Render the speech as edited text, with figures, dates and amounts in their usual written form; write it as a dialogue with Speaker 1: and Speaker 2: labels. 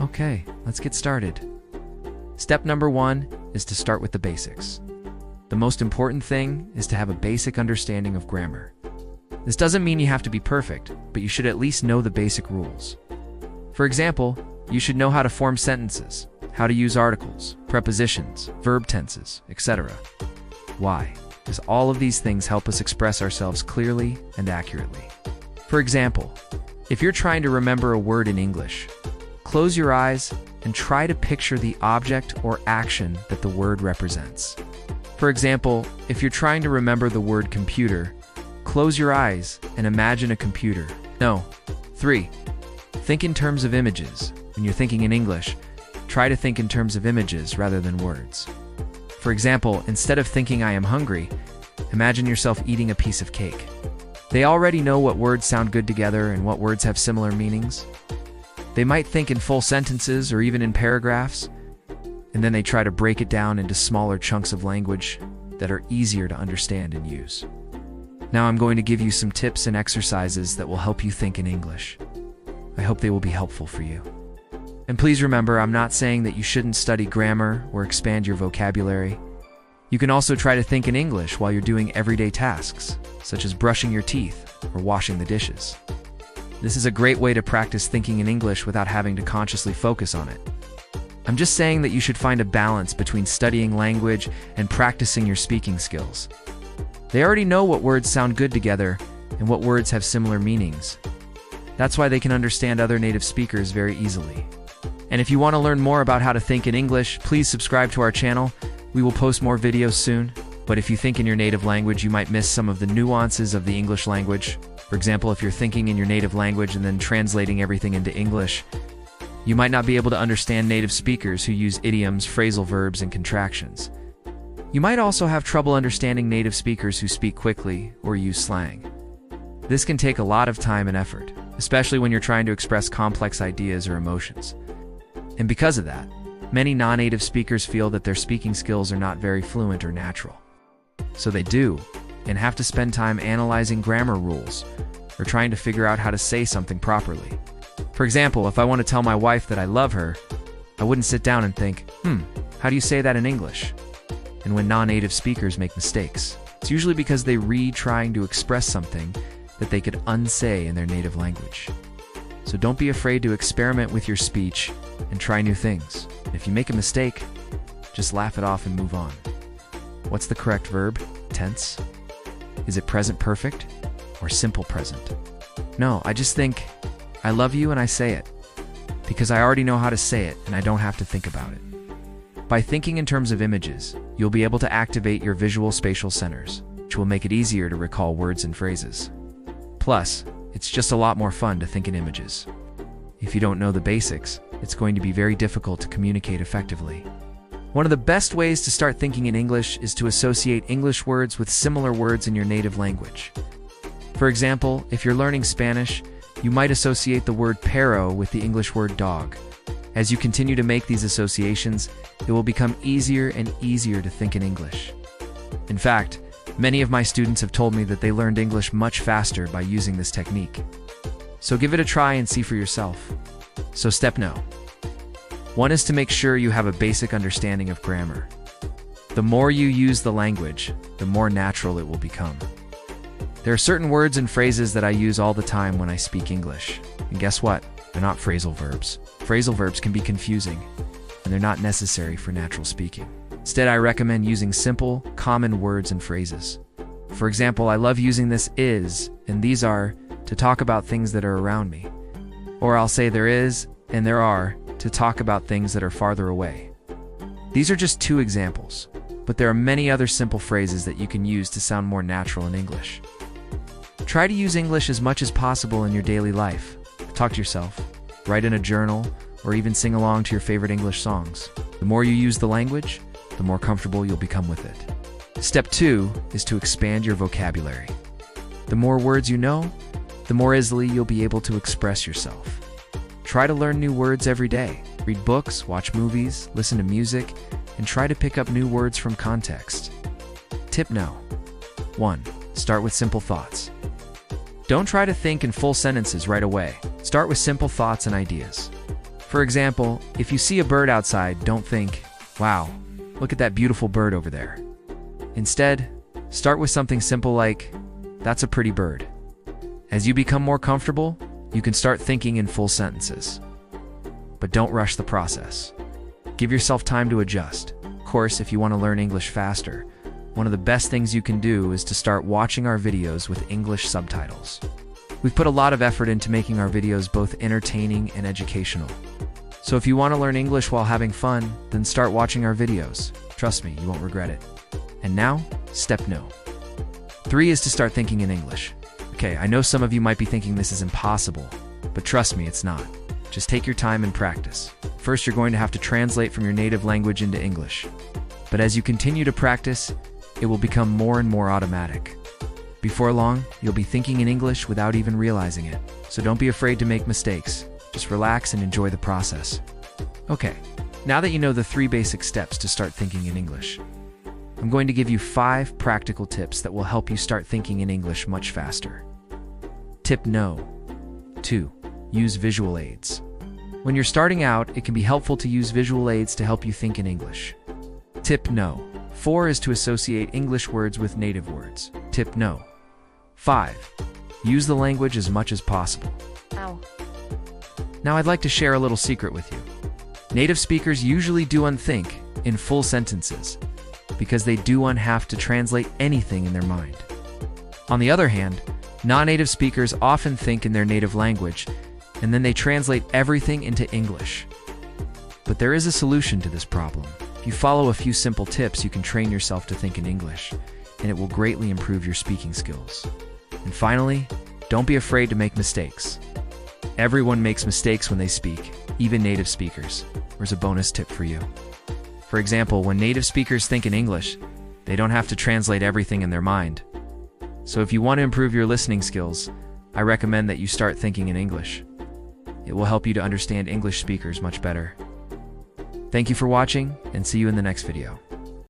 Speaker 1: Okay, let's get started. Step number 1 is to start with the basics. The most important thing is to have a basic understanding of grammar. This doesn't mean you have to be perfect, but you should at least know the basic rules. For example, you should know how to form sentences, how to use articles, prepositions, verb tenses, etc. Why? Because all of these things help us express ourselves clearly and accurately. For example, if you're trying to remember a word in English, close your eyes and try to picture the object or action that the word represents. For example, if you're trying to remember the word computer, close your eyes and imagine a computer. 3. Think in terms of images. When you're thinking in English, try to think in terms of images rather than words. For example, instead of thinking I am hungry, imagine yourself eating a piece of cake. They already know what words sound good together and what words have similar meanings. They might think in full sentences or even in paragraphs, and then they try to break it down into smaller chunks of language that are easier to understand and use. Now I'm going to give you some tips and exercises that will help you think in English. I hope they will be helpful for you. And please remember, I'm not saying that you shouldn't study grammar or expand your vocabulary. You can also try to think in English while you're doing everyday tasks, such as brushing your teeth or washing the dishes. This is a great way to practice thinking in English without having to consciously focus on it. I'm just saying that you should find a balance between studying language and practicing your speaking skills. They already know what words sound good together and what words have similar meanings. That's why they can understand other native speakers very easily. And if you want to learn more about how to think in English, please subscribe to our channel. We will post more videos soon. But if you think in your native language, you might miss some of the nuances of the English language. For example, if you're thinking in your native language and then translating everything into English, you might not be able to understand native speakers who use idioms, phrasal verbs, and contractions. You might also have trouble understanding native speakers who speak quickly or use slang. This can take a lot of time and effort, especially when you're trying to express complex ideas or emotions. And because of that, many non-native speakers feel that their speaking skills are not very fluent or natural. So they do, and have to spend time analyzing grammar rules or trying to figure out how to say something properly. For example, if I want to tell my wife that I love her, I wouldn't sit down and think, how do you say that in English? And when non-native speakers make mistakes, it's usually because they read trying to express something that they could unsay in their native language. So don't be afraid to experiment with your speech and try new things. If you make a mistake, just laugh it off and move on. What's the correct verb? Tense? Is it present perfect or simple present? No, I just think, I love you and I say it, because I already know how to say it and I don't have to think about it. By thinking in terms of images, you'll be able to activate your visual spatial centers, which will make it easier to recall words and phrases. Plus, it's just a lot more fun to think in images. If you don't know the basics, it's going to be very difficult to communicate effectively. One of the best ways to start thinking in English is to associate English words with similar words in your native language. For example, if you're learning Spanish, you might associate the word perro with the English word dog. As you continue to make these associations, it will become easier and easier to think in English. In fact, many of my students have told me that they learned English much faster by using this technique. So give it a try and see for yourself. So step 1 is to make sure you have a basic understanding of grammar. The more you use the language, the more natural it will become. There are certain words and phrases that I use all the time when I speak English. And guess what? They're not phrasal verbs. Phrasal verbs can be confusing, and they're not necessary for natural speaking. Instead, I recommend using simple, common words and phrases. For example, I love using this is, and these are, to talk about things that are around me. Or I'll say there is, and there are, to talk about things that are farther away. These are just 2 examples, but there are many other simple phrases that you can use to sound more natural in English. Try to use English as much as possible in your daily life. Talk to yourself, write in a journal, or even sing along to your favorite English songs. The more you use the language, the more comfortable you'll become with it. Step 2 is to expand your vocabulary. The more words you know, the more easily you'll be able to express yourself. Try to learn new words every day. Read books, watch movies, listen to music, and try to pick up new words from context. Tip 1. Start with simple thoughts. Don't try to think in full sentences right away. Start with simple thoughts and ideas. For example, if you see a bird outside, don't think, "Wow, look at that beautiful bird over there." Instead, start with something simple like, "That's a pretty bird." As you become more comfortable, you can start thinking in full sentences. But don't rush the process. Give yourself time to adjust. Of course, if you want to learn English faster, one of the best things you can do is to start watching our videos with English subtitles. We've put a lot of effort into making our videos both entertaining and educational. So if you want to learn English while having fun, then start watching our videos. Trust me, you won't regret it. And now, step no. 3 is to start thinking in English. Okay, I know some of you might be thinking this is impossible, but trust me, it's not. Just take your time and practice. First, you're going to have to translate from your native language into English. But as you continue to practice, it will become more and more automatic. Before long, you'll be thinking in English without even realizing it. So don't be afraid to make mistakes. Just relax and enjoy the process. Okay, now that you know the 3 basic steps to start thinking in English, I'm going to give you 5 practical tips that will help you start thinking in English much faster. Tip no. 2. Use visual aids. When you're starting out, it can be helpful to use visual aids to help you think in English. Tip no. 4 is to associate English words with native words. Tip no. 5. Use the language as much as possible.
Speaker 2: Ow.
Speaker 1: Now I'd like to share a little secret with you. Native speakers usually do unthink in full sentences because they do have to translate anything in their mind. On the other hand, non-native speakers often think in their native language and then they translate everything into English. But there is a solution to this problem. If you follow a few simple tips, you can train yourself to think in English, and it will greatly improve your speaking skills. And finally, don't be afraid to make mistakes. Everyone makes mistakes when they speak, even native speakers. Here's a bonus tip for you. For example, when native speakers think in English, they don't have to translate everything in their mind. So if you want to improve your listening skills, I recommend that you start thinking in English. It will help you to understand English speakers much better. Thank you for watching, and see you in the next video.